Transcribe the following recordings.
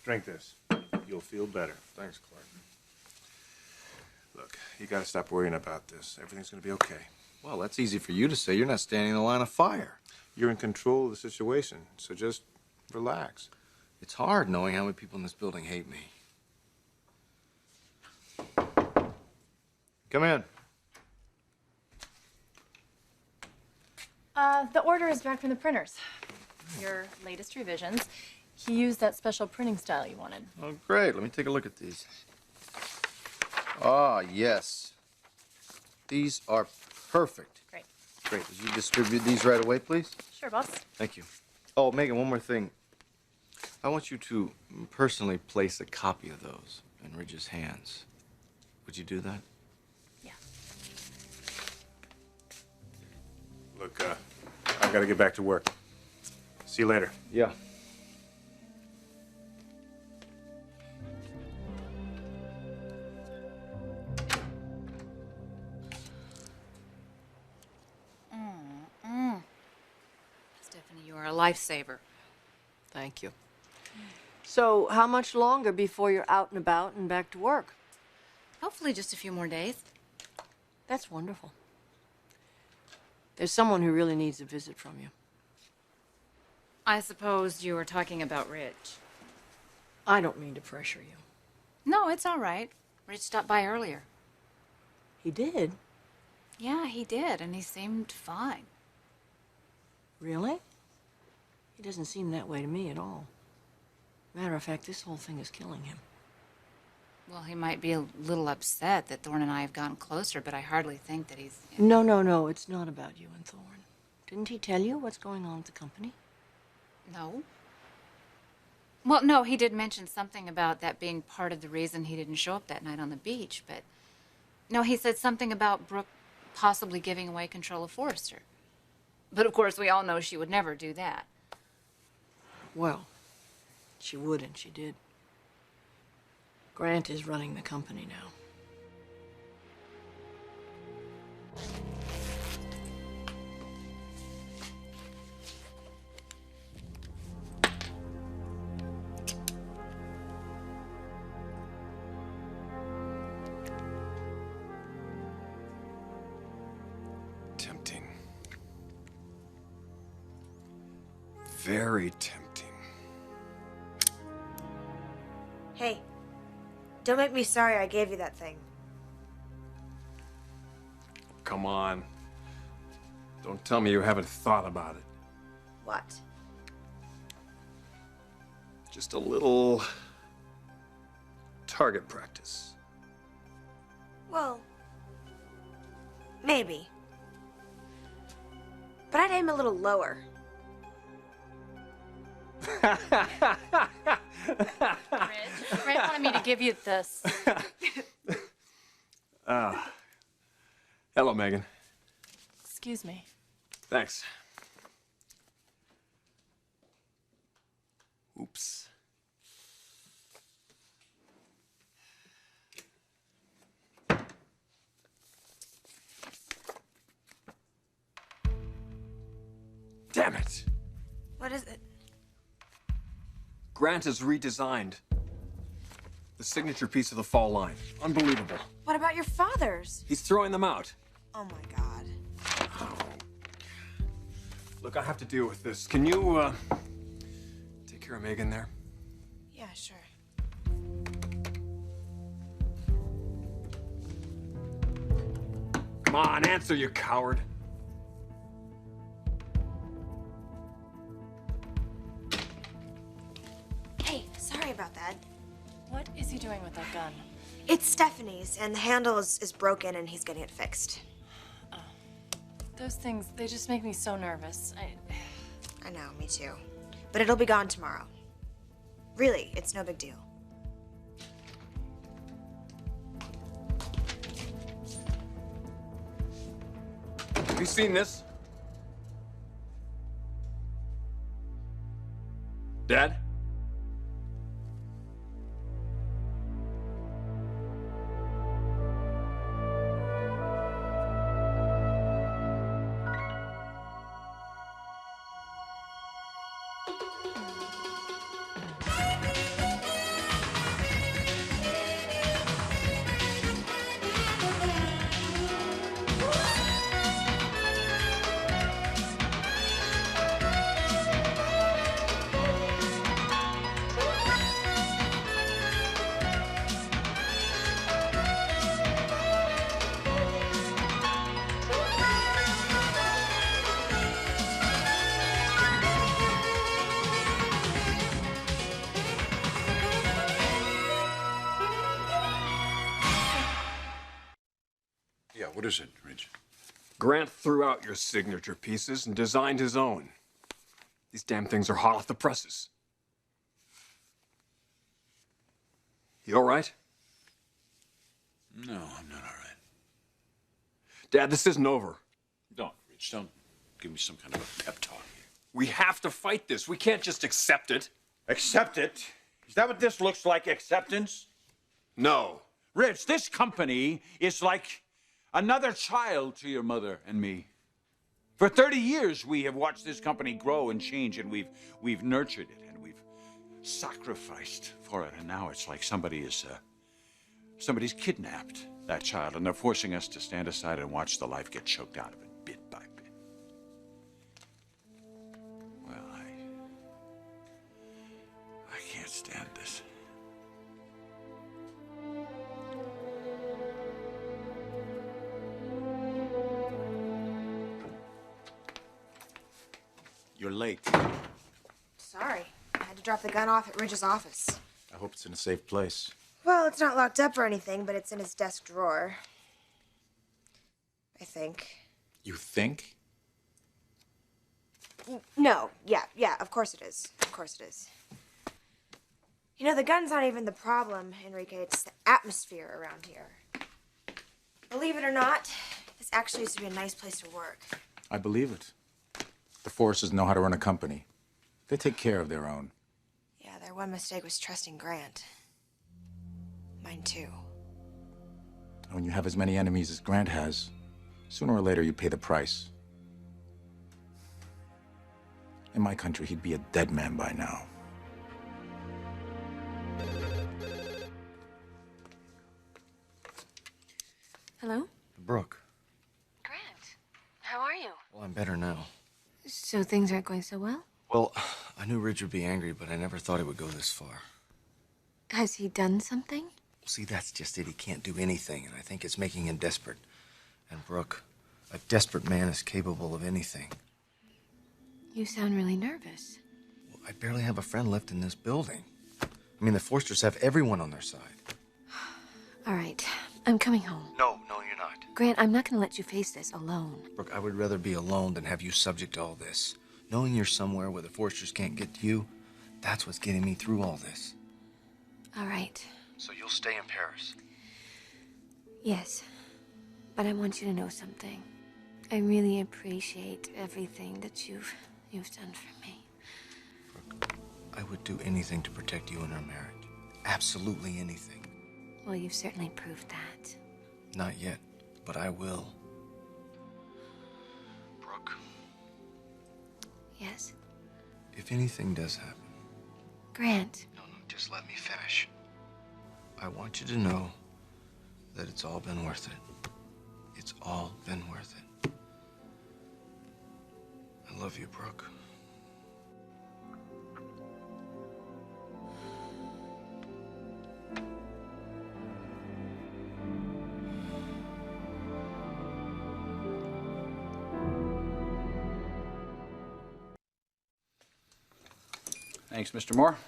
Drink this. You'll feel better. Thanks, Clark. Look, you gotta stop worrying about this. Everything's gonna be okay. Well, that's easy for you to say. You're not standing in the line of fire. You're in control of the situation, so just relax. It's hard knowing how many people in this building hate me. Come in. The order is back from the printers. Your latest revisions. He used that special printing style you wanted. Oh, great. Let me take a look at these. Ah, yes. These are perfect. Great. Great. Would you distribute these right away, please? Sure, boss. Thank you. Oh, Megan, one more thing. I want you to personally place a copy of those in Ridge's hands. Would you do that? Yeah. Look, I've gotta get back to work. See you later. Yeah. Stephanie, you are a lifesaver. Thank you. So, how much longer before you're out and about and back to work? Hopefully just a few more days. That's wonderful. There's someone who really needs a visit from you. I suppose you were talking about Ridge. I don't mean to pressure you. No, it's all right. Ridge stopped by earlier. He did? Yeah, he did, and he seemed fine. Really? He doesn't seem that way to me at all. Matter of fact, this whole thing is killing him. Well, he might be a little upset that Thorne and I have gotten closer, but I hardly think that he's... No, it's not about you and Thorne. Didn't he tell you what's going on with the company? No. Well, no, he did mention something about that being part of the reason he didn't show up that night on the beach, but... No, he said something about Brooke possibly giving away control of Forrester. But of course, we all know she would never do that. Well, she would and she did. Grant is running the company now. Tempting. Very tempting. Hey, don't make me sorry I gave you that thing. Come on. Don't tell me you haven't thought about it. What? Just a little target practice. Well, maybe. But I'd aim a little lower. Red wanted me to give you this. Hello, Megan. Excuse me. Thanks. Oops. Damn it! What is it? Grant has redesigned the signature piece of the fall line. Unbelievable. What about your father's? He's throwing them out. Oh my God. Oh. Look, I have to deal with this. Can you, take care of Megan there? Yeah, sure. Come on, answer, you coward. Hey, sorry about that. What is he doing with that gun? It's Stephanie's, and the handle is broken, and he's getting it fixed. Those things, they just make me so nervous. I know, me too. But it'll be gone tomorrow. Really, it's no big deal. Have you seen this? Dad? What is it, Ridge? Grant threw out your signature pieces and designed his own. These damn things are hot off the presses. You all right? No, I'm not all right. Dad, this isn't over. Don't, Ridge. Don't give me some kind of a pep talk here. We have to fight this. We can't just accept it. Accept it? Is that what this looks like, acceptance? No. Ridge, this company is like another child to your mother and me. For 30 years, we have watched this company grow and change, and we've nurtured it, and we've sacrificed for it, and now it's like somebody's kidnapped that child, and they're forcing us to stand aside and watch the life get choked out of it, bit by bit. Well, I can't stand this. You're late. Sorry. I had to drop the gun off at Ridge's office. I hope it's in a safe place. Well, it's not locked up or anything, but it's in his desk drawer. I think. You think? No, yeah, of course it is. Of course it is. You know, the gun's not even the problem, Enrique. It's the atmosphere around here. Believe it or not, this actually used to be a nice place to work. I believe it. The forces know how to run a company. They take care of their own. Yeah, their one mistake was trusting Grant. Mine too. When you have as many enemies as Grant has, sooner or later you pay the price. In my country, he'd be a dead man by now. Hello? Brooke. Grant, how are you? Well, I'm better now. So things aren't going so well? Well, I knew Ridge would be angry, but I never thought it would go this far. Has he done something? See, that's just it. He can't do anything, and I think it's making him desperate. And Brooke, a desperate man is capable of anything. You sound really nervous. Well, I barely have a friend left in this building. I mean, the Forsters have everyone on their side. All right, I'm coming home. No, you're not. Grant, I'm not going to let you face this alone. Brooke, I would rather be alone than have you subject to all this. Knowing you're somewhere where the Forsters can't get to you, that's what's getting me through all this. All right. So you'll stay in Paris? Yes, but I want you to know something. I really appreciate everything that you've done for me. Brooke, I would do anything to protect you and our marriage. Absolutely anything. Well, you've certainly proved that. Not yet, but I will. Brooke, Yes? if anything does happen... Grant. No, just let me finish. I want you to know that it's all been worth it. It's all been worth it. I love you, Brooke. Thanks, Mr. Moore.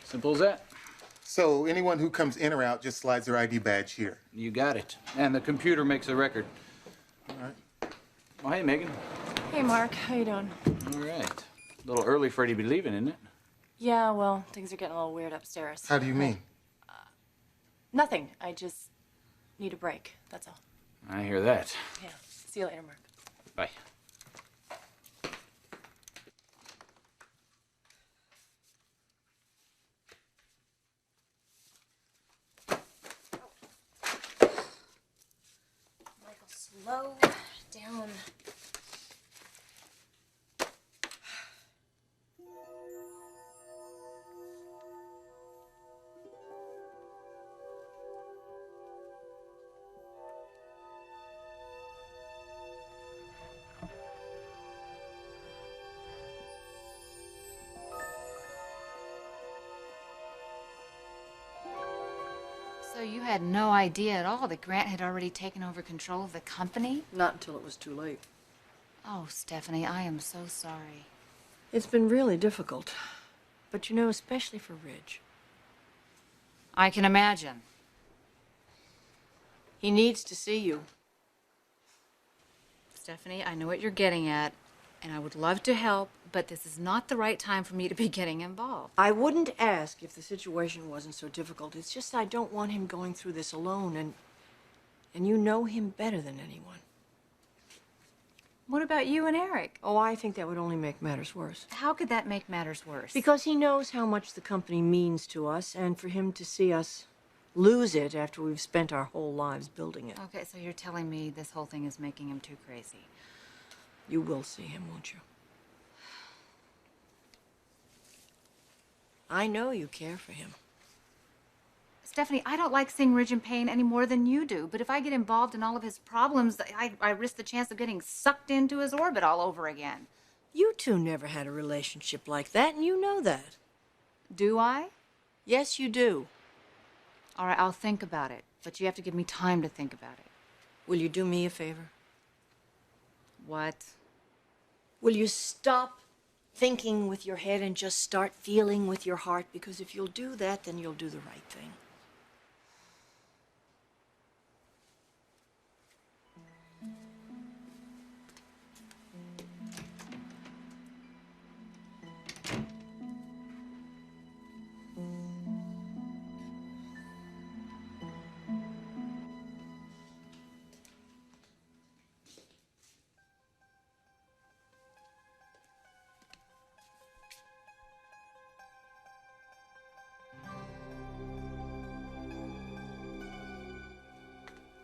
Simple as that. So anyone who comes in or out just slides their ID badge here. You got it. And the computer makes a record. All right. Well, hey, Megan. Hey, Mark. How you doing? All right. A little early for you to be leaving, isn't it? Yeah, well, things are getting a little weird upstairs. How do you mean? Nothing. I just need a break. That's all. I hear that. Yeah. See you later, Mark. Bye. Michael, slow down. So you had no idea at all that Grant had already taken over control of the company? Not until it was too late. Oh, Stephanie, I am so sorry. It's been really difficult. But you know, especially for Ridge. I can imagine. He needs to see you. Stephanie, I know what you're getting at, and I would love to help, but this is not the right time for me to be getting involved. I wouldn't ask if the situation wasn't so difficult. It's just I don't want him going through this alone, and you know him better than anyone. What about you and Eric? Oh, I think that would only make matters worse. How could that make matters worse? Because he knows how much the company means to us, and for him to see us lose it after we've spent our whole lives building it. Okay, so you're telling me this whole thing is making him too crazy. You will see him, won't you? I know you care for him. Stephanie, I don't like seeing Ridge in pain any more than you do, but if I get involved in all of his problems, I risk the chance of getting sucked into his orbit all over again. You two never had a relationship like that, and you know that. Do I? Yes, you do. All right, I'll think about it, but you have to give me time to think about it. Will you do me a favor? What? Will you stop thinking with your head and just start feeling with your heart? Because if you'll do that, then you'll do the right thing.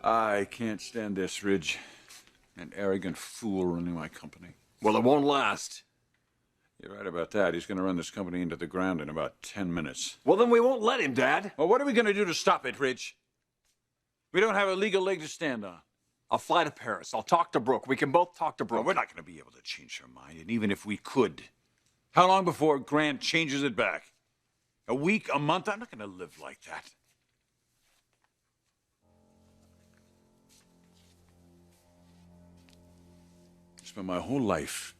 I can't stand this, Ridge. An arrogant fool running my company. Well, it won't last. You're right about that. He's going to run this company into the ground in about 10 minutes. Well, then we won't let him, Dad. Well, what are we going to do to stop it, Ridge? We don't have a legal leg to stand on. I'll fly to Paris. I'll talk to Brooke. We can both talk to Brooke. Well, we're not going to be able to change her mind, and even if we could, how long before Grant changes it back? A week, a month? I'm not going to live like that. I spent my whole life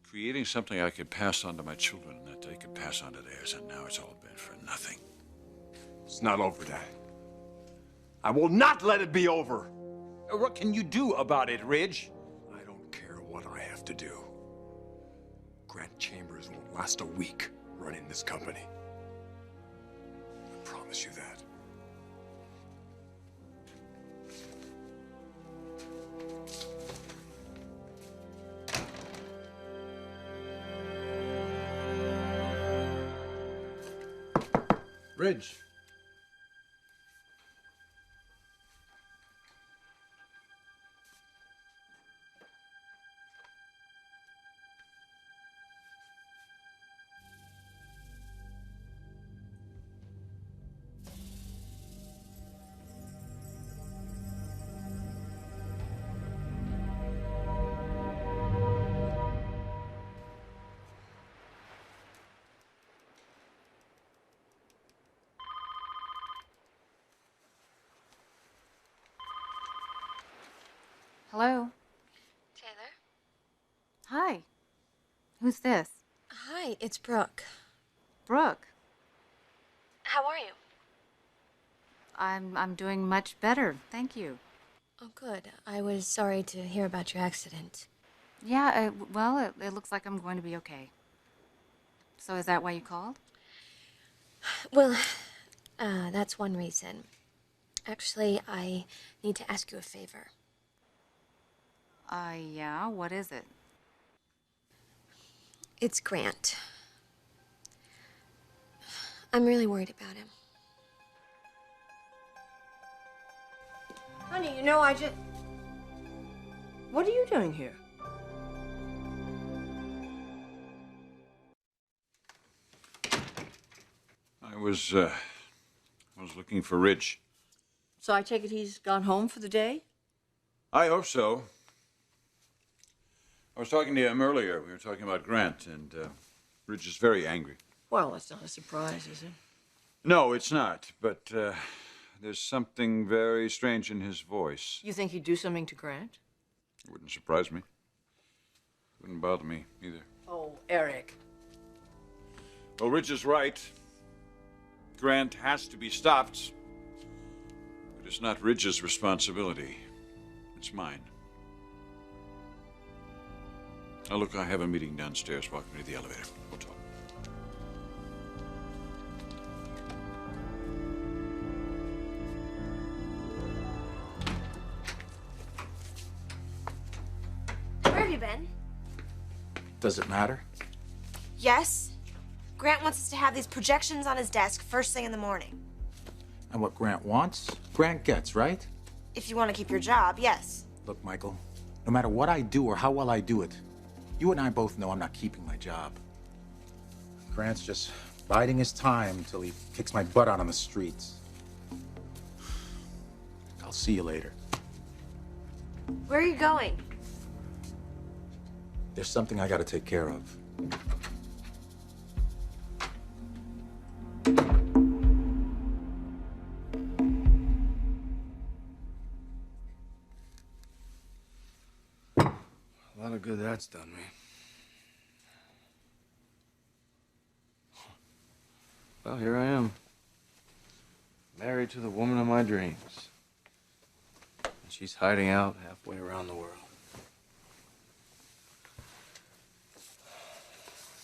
creating something I could pass on to my children and that they could pass on to theirs, and now it's all been for nothing. It's not over, Dad. I will not let it be over. What can you do about it, Ridge? I don't care what I have to do. Grant Chambers won't last a week running this company. I promise you that. Ridge. Hello? Taylor? Hi. Who's this? Hi, it's Brooke. Brooke. How are you? I'm doing much better, thank you. Oh, good. I was sorry to hear about your accident. Yeah, well, it looks like I'm going to be okay. So is that why you called? Well, that's one reason. Actually, I need to ask you a favor. Yeah, what is it? It's Grant. I'm really worried about him. Honey, you know, What are you doing here? I was looking for Ridge. So I take it he's gone home for the day? I hope so. I was talking to him earlier. We were talking about Grant, and Ridge is very angry. Well, that's not a surprise, is it? No, it's not, but there's something very strange in his voice. You think he'd do something to Grant? It wouldn't surprise me. Wouldn't bother me either. Oh, Eric. Well, Ridge is right. Grant has to be stopped. But It's not Ridge's responsibility. It's mine. Now look, I have a meeting downstairs. Walk me to the elevator. We'll talk. Where have you been? Does it matter? Yes. Grant wants us to have these projections on his desk first thing in the morning. And what Grant wants, Grant gets, right? If you want to keep your job, yes. Look, Michael, no matter what I do or how well I do it, you and I both know I'm not keeping my job. Grant's just biding his time till he kicks my butt out on the streets. I'll see you later. Where are you going? There's something I gotta take care of. A lot of good that's done me. Well, here I am. Married to the woman of my dreams. And she's hiding out halfway around the world.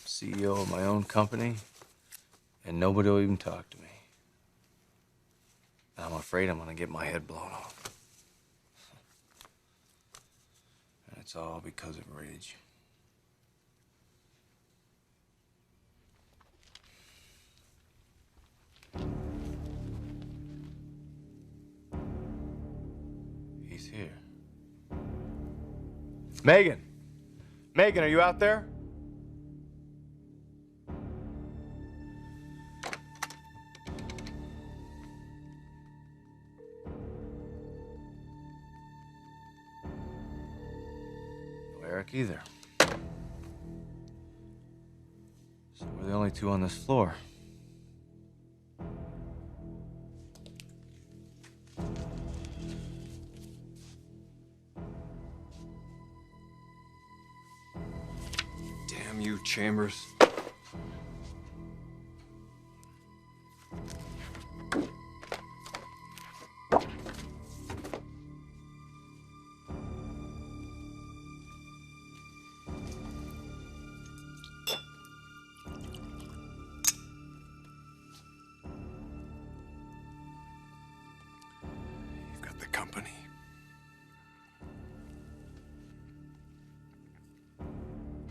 CEO of my own company, and nobody will even talk to me. And I'm afraid I'm gonna get my head blown off. And it's all because of Ridge. He's here. Megan! Megan, are you out there? No Eric either. So we're the only two on this floor. Damn you, Chambers. You've got the company.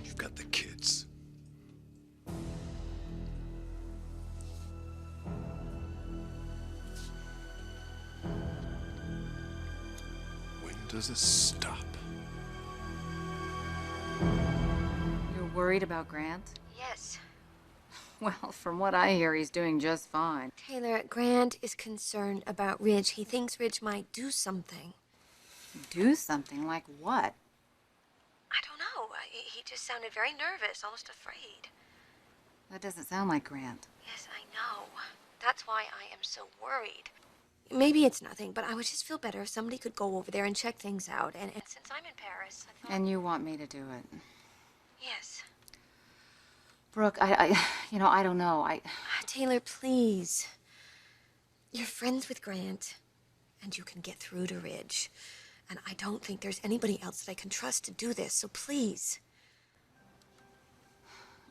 You've got the kids. When does it stop? You're worried about Grant? Yes. Well, from what I hear, he's doing just fine. Taylor, Grant is concerned about Ridge. He thinks Ridge might do something. Do something? Like what? I don't know. He just sounded very nervous, almost afraid. That doesn't sound like Grant. Yes, I know. That's why I am so worried. Maybe it's nothing, but I would just feel better if somebody could go over there and check things out. And since I'm in Paris, I thought... And you want me to do it? Yes. Brooke, I don't know. Taylor, please. You're friends with Grant, and you can get through to Ridge. And I don't think there's anybody else that I can trust to do this, so please.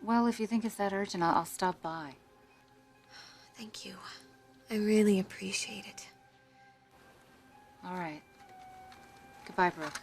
Well, if you think it's that urgent, I'll stop by. Thank you. I really appreciate it. All right. Goodbye, Brooke.